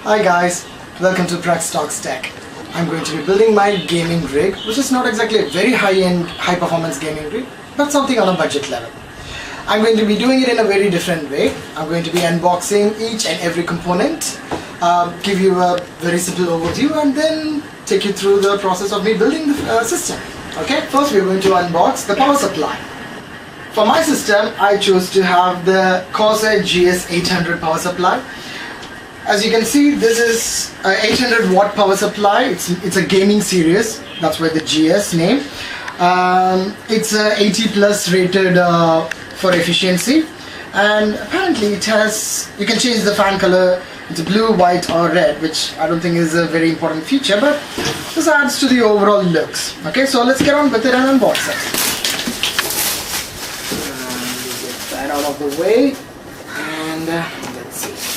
Hi guys, welcome to Prax Talks Tech. I'm going to be building my gaming rig, which is not exactly a very high-end, high-performance gaming rig, but something on a budget level. I'm going to be doing it in a very different way. I'm going to be unboxing each and every component, give you a very simple overview, and then take you through the process of me building the system. Okay, first we're going to unbox the power supply. For my system, I chose to have the Corsair GS800 power supply. As you can see, this is an 800 watt power supply. It's a gaming series, that's why the GS name. It's 80 plus rated for efficiency, and apparently it has, you can change the fan color into blue, white or red, which I don't think is a very important feature, but this adds to the overall looks. Okay, so let's get on with it and unbox it. Get that out of the way, and let's see.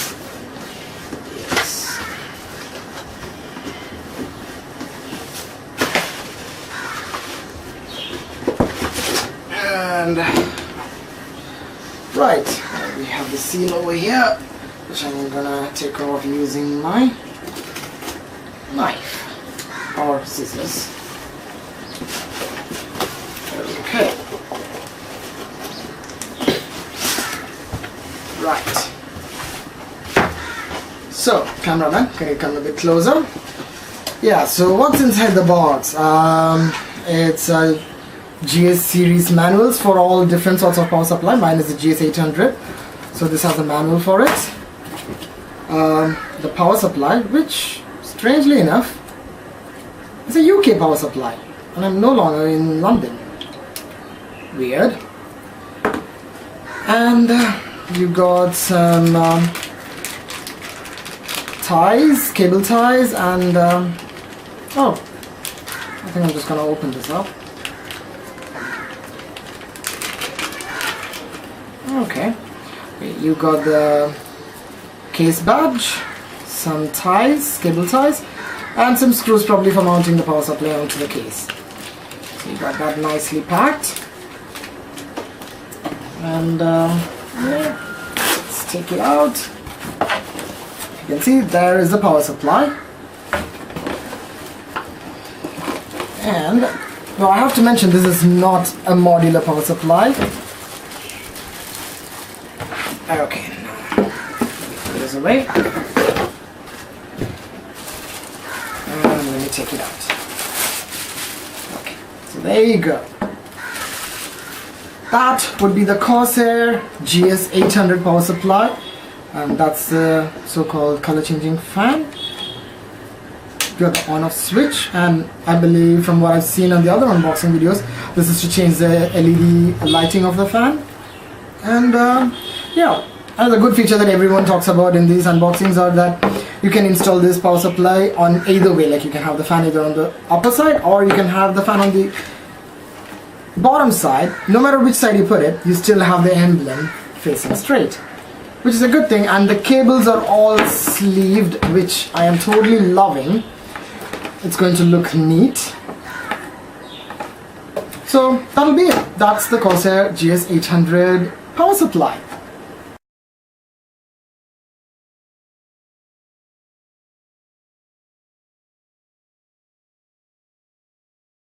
And right, we have the seal over here, which I'm gonna take off using my knife or scissors. Okay. Right. So, cameraman, can you come a bit closer? Yeah. So, what's inside the box? It's a GS series manuals for all different sorts of power supply. Mine is the GS800, so this has a manual for it. The power supply, which strangely enough is a UK power supply, and I'm no longer in London. Weird. And you got some ties, cable ties, and oh, I think I'm just gonna open this up. Okay, you got the case badge, some ties, cable ties, and some screws probably for mounting the power supply onto the case. So you got that nicely packed. And yeah, let's take it out. You can see there is the power supply. And well, I have to mention this is not a modular power supply. Okay, now put this away, and let me take it out. Okay, so there you go. That would be the Corsair GS800 power supply, and that's the so-called color changing fan. You got the on-off switch, and I believe from what I've seen on the other unboxing videos, this is to change the LED lighting of the fan. And yeah, another good feature that everyone talks about in these unboxings are that you can install this power supply on either way. Like you can have the fan either on the upper side, or you can have the fan on the bottom side. No matter which side you put it, you still have the emblem facing straight, which is a good thing. And the cables are all sleeved, which I am totally loving. It's going to look neat. So that'll be it. That's the Corsair GS800 power supply.